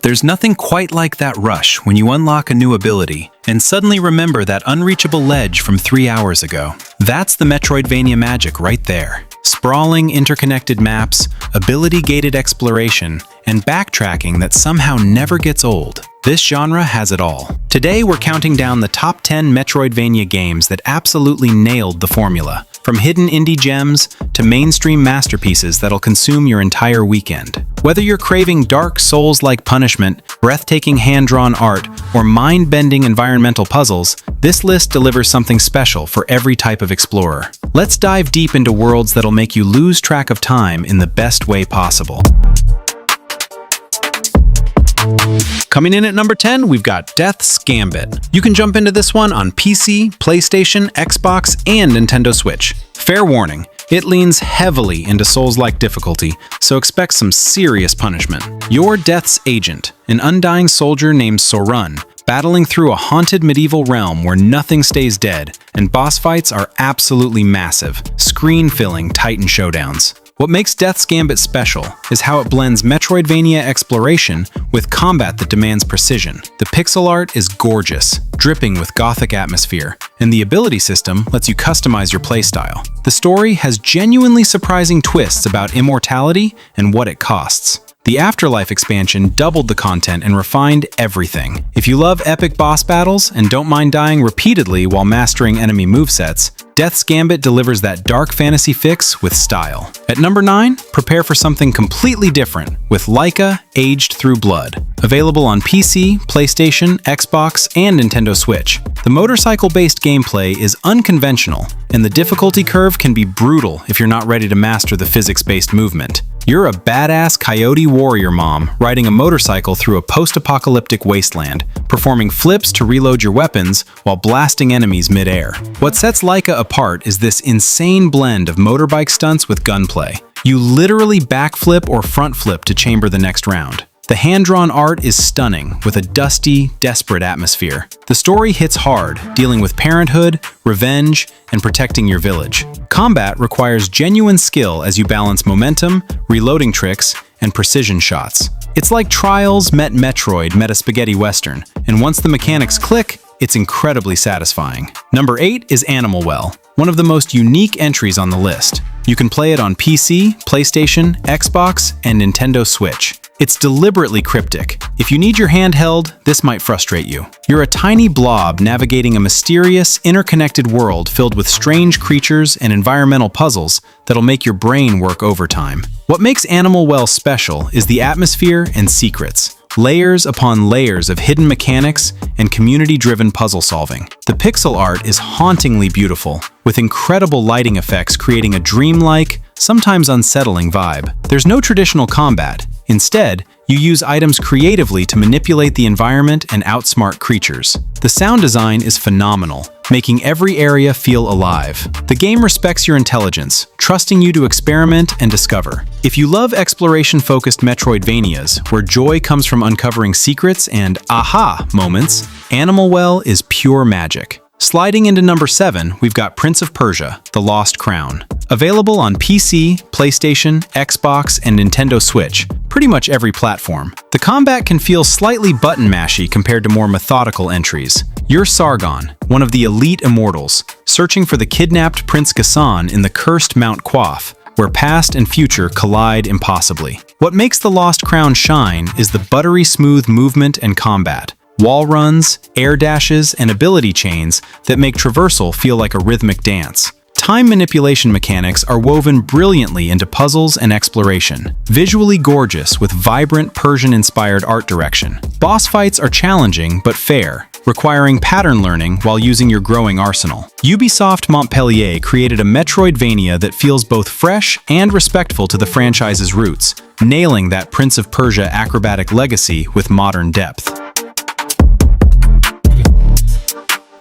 There's nothing quite like that rush when you unlock a new ability and suddenly remember that unreachable ledge from 3 hours ago. That's the Metroidvania magic right there. Sprawling, interconnected maps, ability-gated exploration, and backtracking that somehow never gets old. This genre has it all. Today, we're counting down the top 10 Metroidvania games that absolutely nailed the formula. From hidden indie gems to mainstream masterpieces that'll consume your entire weekend. Whether you're craving dark Souls-like punishment, breathtaking hand-drawn art, or mind-bending environmental puzzles, this list delivers something special for every type of explorer. Let's dive deep into worlds that'll make you lose track of time in the best way possible. Coming in at number 10, we've got Death's Gambit. You can jump into this one on PC, PlayStation, Xbox, and Nintendo Switch. Fair warning, it leans heavily into Souls-like difficulty, so expect some serious punishment. You're Death's agent, an undying soldier named Sorun, battling through a haunted medieval realm where nothing stays dead, and boss fights are absolutely massive, screen-filling Titan showdowns. What makes Death's Gambit special is how it blends Metroidvania exploration with combat that demands precision. The pixel art is gorgeous, dripping with gothic atmosphere, and the ability system lets you customize your playstyle. The story has genuinely surprising twists about immortality and what it costs. The Afterlife expansion doubled the content and refined everything. If you love epic boss battles and don't mind dying repeatedly while mastering enemy movesets, Death's Gambit delivers that dark fantasy fix with style. At number 9, prepare for something completely different with Laika Aged Through Blood. Available on PC, PlayStation, Xbox, and Nintendo Switch. The motorcycle-based gameplay is unconventional, and the difficulty curve can be brutal if you're not ready to master the physics-based movement. You're a badass coyote warrior mom riding a motorcycle through a post-apocalyptic wasteland, performing flips to reload your weapons while blasting enemies mid-air. What sets Laika apart is this insane blend of motorbike stunts with gunplay. You literally backflip or front flip to chamber the next round. The hand-drawn art is stunning, with a dusty, desperate atmosphere. The story hits hard, dealing with parenthood, revenge, and protecting your village. Combat requires genuine skill as you balance momentum, reloading tricks, and precision shots. It's like Trials met Metroid met a spaghetti western, and once the mechanics click, it's incredibly satisfying. Number 8 is Animal Well, one of the most unique entries on the list. You can play it on PC, PlayStation, Xbox, and Nintendo Switch. It's deliberately cryptic. If you need your handheld, this might frustrate you. You're a tiny blob navigating a mysterious, interconnected world filled with strange creatures and environmental puzzles that'll make your brain work overtime. What makes Animal Well special is the atmosphere and secrets. Layers upon layers of hidden mechanics and community-driven puzzle solving. The pixel art is hauntingly beautiful, with incredible lighting effects creating a dreamlike, sometimes unsettling vibe. There's no traditional combat. Instead, you use items creatively to manipulate the environment and outsmart creatures. The sound design is phenomenal, making every area feel alive. The game respects your intelligence, trusting you to experiment and discover. If you love exploration-focused Metroidvanias, where joy comes from uncovering secrets and aha moments, Animal Well is pure magic. Sliding into number 7, we've got Prince of Persia: The Lost Crown. Available on PC, PlayStation, Xbox, and Nintendo Switch, pretty much every platform. The combat can feel slightly button-mashy compared to more methodical entries. You're Sargon, one of the elite immortals, searching for the kidnapped Prince Ghassan in the cursed Mount Quaff, where past and future collide impossibly. What makes The Lost Crown shine is the buttery smooth movement and combat. Wall runs, air dashes, and ability chains that make traversal feel like a rhythmic dance. Time manipulation mechanics are woven brilliantly into puzzles and exploration. Visually gorgeous with vibrant Persian-inspired art direction. Boss fights are challenging but fair, requiring pattern learning while using your growing arsenal. Ubisoft Montpellier created a Metroidvania that feels both fresh and respectful to the franchise's roots, nailing that Prince of Persia acrobatic legacy with modern depth.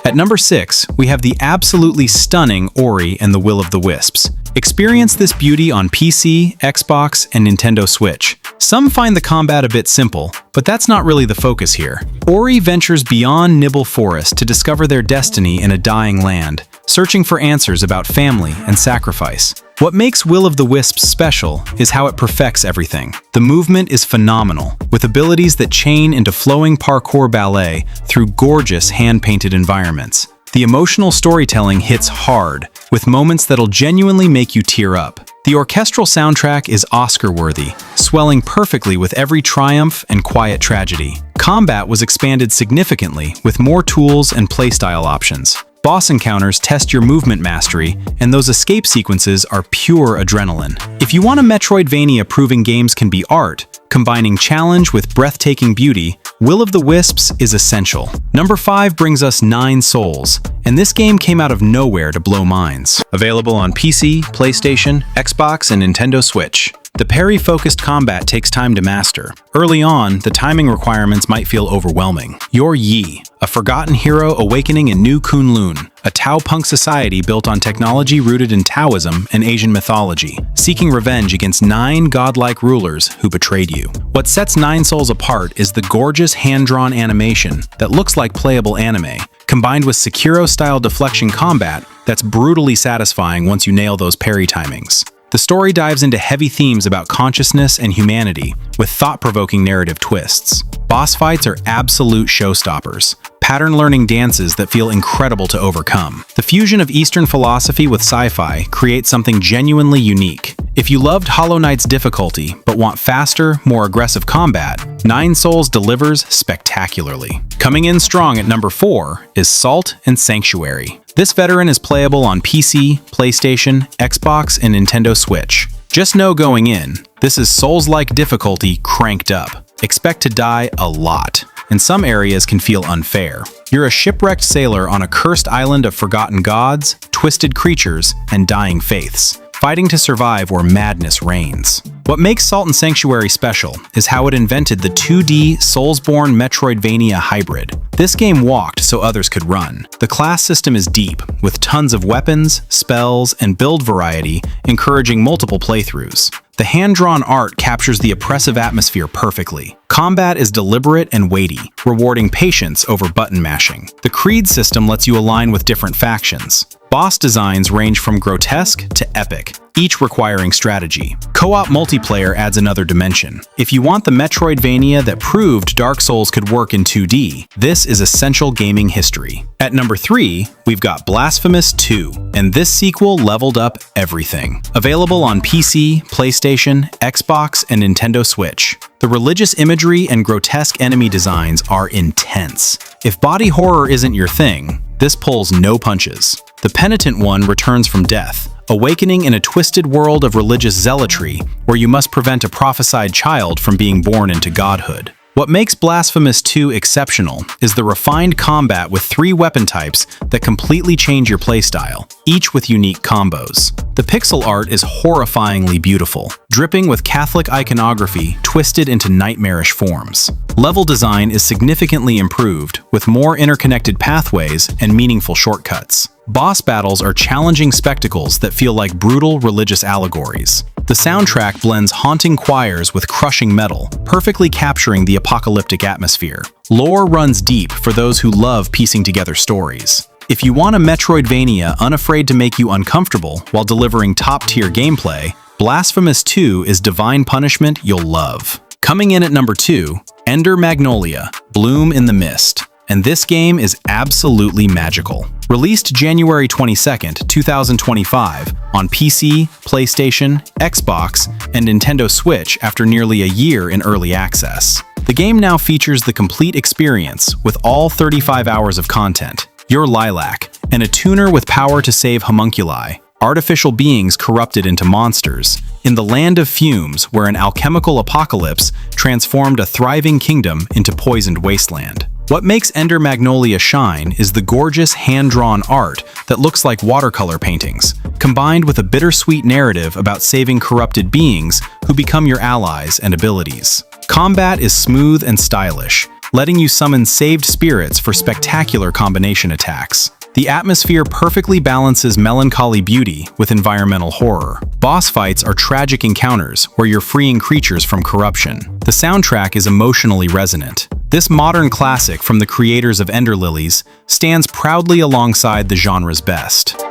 At number 6, we have the absolutely stunning Ori and the Will of the Wisps. Experience this beauty on PC, Xbox, and Nintendo Switch. Some find the combat a bit simple, but that's not really the focus here. Ori ventures beyond Nibble Forest to discover their destiny in a dying land, searching for answers about family and sacrifice. What makes Will of the Wisps special is how it perfects everything. The movement is phenomenal, with abilities that chain into flowing parkour ballet through gorgeous hand-painted environments. The emotional storytelling hits hard, with moments that'll genuinely make you tear up. The orchestral soundtrack is Oscar-worthy, swelling perfectly with every triumph and quiet tragedy. Combat was expanded significantly, with more tools and playstyle options. Boss encounters test your movement mastery, and those escape sequences are pure adrenaline. If you want a Metroidvania proving games can be art, combining challenge with breathtaking beauty, Will of the Wisps is essential. Number 5 brings us Nine Souls, and this game came out of nowhere to blow minds. Available on PC, PlayStation, Xbox, and Nintendo Switch. The parry-focused combat takes time to master. Early on, the timing requirements might feel overwhelming. You're Yi, a forgotten hero awakening in New Kunlun, a Tao punk society built on technology rooted in Taoism and Asian mythology, seeking revenge against 9 godlike rulers who betrayed you. What sets Nine Souls apart is the gorgeous hand-drawn animation that looks like playable anime, combined with Sekiro-style deflection combat that's brutally satisfying once you nail those parry timings. The story dives into heavy themes about consciousness and humanity, with thought-provoking narrative twists. Boss fights are absolute showstoppers, pattern-learning dances that feel incredible to overcome. The fusion of Eastern philosophy with sci-fi creates something genuinely unique. If you loved Hollow Knight's difficulty, but want faster, more aggressive combat, Nine Souls delivers spectacularly. Coming in strong at number 4 is Salt and Sanctuary. This veteran is playable on PC, PlayStation, Xbox, and Nintendo Switch. Just know going in, this is Souls-like difficulty cranked up. Expect to die a lot, and some areas can feel unfair. You're a shipwrecked sailor on a cursed island of forgotten gods, twisted creatures, and dying faiths, fighting to survive where madness reigns. What makes Salt and Sanctuary special is how it invented the 2D Soulsborne Metroidvania hybrid. This game walked so others could run. The class system is deep, with tons of weapons, spells, and build variety, encouraging multiple playthroughs. The hand-drawn art captures the oppressive atmosphere perfectly. Combat is deliberate and weighty, rewarding patience over button mashing. The Creed system lets you align with different factions. Boss designs range from grotesque to epic, each requiring strategy. Co-op multiplayer adds another dimension. If you want the Metroidvania that proved Dark Souls could work in 2D, this is essential gaming history. At number 3, we've got Blasphemous 2, and this sequel leveled up everything. Available on PC, PlayStation, Xbox, and Nintendo Switch. The religious imagery and grotesque enemy designs are intense. If body horror isn't your thing, this pulls no punches. The Penitent One returns from death, awakening in a twisted world of religious zealotry where you must prevent a prophesied child from being born into godhood. What makes Blasphemous 2 exceptional is the refined combat with 3 weapon types that completely change your playstyle, each with unique combos. The pixel art is horrifyingly beautiful, dripping with Catholic iconography twisted into nightmarish forms. Level design is significantly improved, with more interconnected pathways and meaningful shortcuts. Boss battles are challenging spectacles that feel like brutal religious allegories. The soundtrack blends haunting choirs with crushing metal, perfectly capturing the apocalyptic atmosphere. Lore runs deep for those who love piecing together stories. If you want a Metroidvania unafraid to make you uncomfortable while delivering top-tier gameplay, Blasphemous 2 is divine punishment you'll love. Coming in at number 2, Ender Magnolia, Bloom in the Mist. And this game is absolutely magical. Released January 22nd, 2025 on PC, PlayStation, Xbox, and Nintendo Switch after nearly a year in early access. The game now features the complete experience with all 35 hours of content. You're Lilac, an attuner with power to save homunculi, artificial beings corrupted into monsters, in the land of fumes where an alchemical apocalypse transformed a thriving kingdom into poisoned wasteland. What makes Ender Magnolia shine is the gorgeous hand-drawn art that looks like watercolor paintings, combined with a bittersweet narrative about saving corrupted beings who become your allies and abilities. Combat is smooth and stylish, letting you summon saved spirits for spectacular combination attacks. The atmosphere perfectly balances melancholy beauty with environmental horror. Boss fights are tragic encounters where you're freeing creatures from corruption. The soundtrack is emotionally resonant. This modern classic from the creators of Ender Lilies stands proudly alongside the genre's best.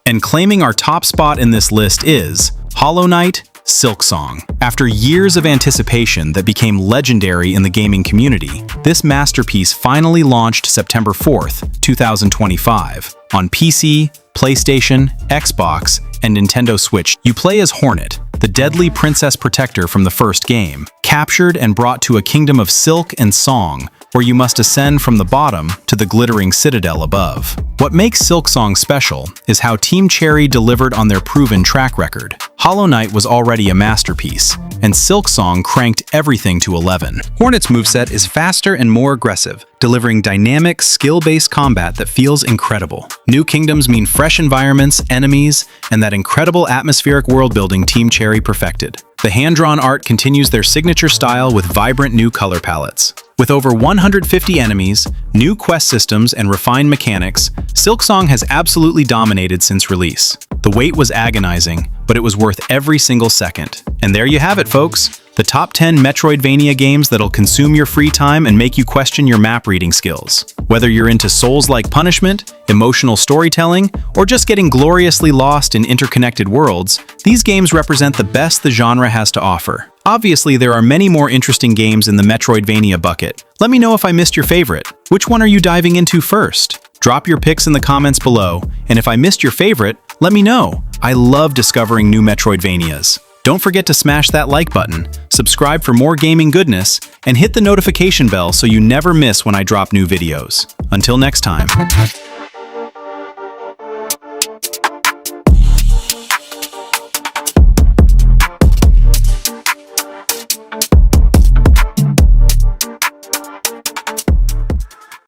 And claiming our top spot in this list is Hollow Knight Silksong. After years of anticipation that became legendary in the gaming community, this masterpiece finally launched September 4th, 2025, on PC, PlayStation, Xbox, and Nintendo Switch. You play as Hornet, the deadly princess protector from the first game, captured and brought to a kingdom of silk and song, where you must ascend from the bottom to the glittering citadel above. What makes Silksong special is how Team Cherry delivered on their proven track record. Hollow Knight was already a masterpiece, and Silksong cranked everything to 11. Hornet's moveset is faster and more aggressive, delivering dynamic, skill-based combat that feels incredible. New kingdoms mean fresh environments, enemies, and that incredible atmospheric world-building Team Cherry perfected. The hand-drawn art continues their signature style with vibrant new color palettes. With over 150 enemies, new quest systems, and refined mechanics, Silksong has absolutely dominated since release. The wait was agonizing, but it was worth every single second. And there you have it, folks. The top 10 Metroidvania games that'll consume your free time and make you question your map reading skills. Whether you're into Souls-like punishment, emotional storytelling, or just getting gloriously lost in interconnected worlds, these games represent the best the genre has to offer. Obviously, there are many more interesting games in the Metroidvania bucket. Let me know if I missed your favorite. Which one are you diving into first? Drop your picks in the comments below, and if I missed your favorite, let me know. I love discovering new Metroidvanias. Don't forget to smash that like button, subscribe for more gaming goodness, and hit the notification bell so you never miss when I drop new videos. Until next time.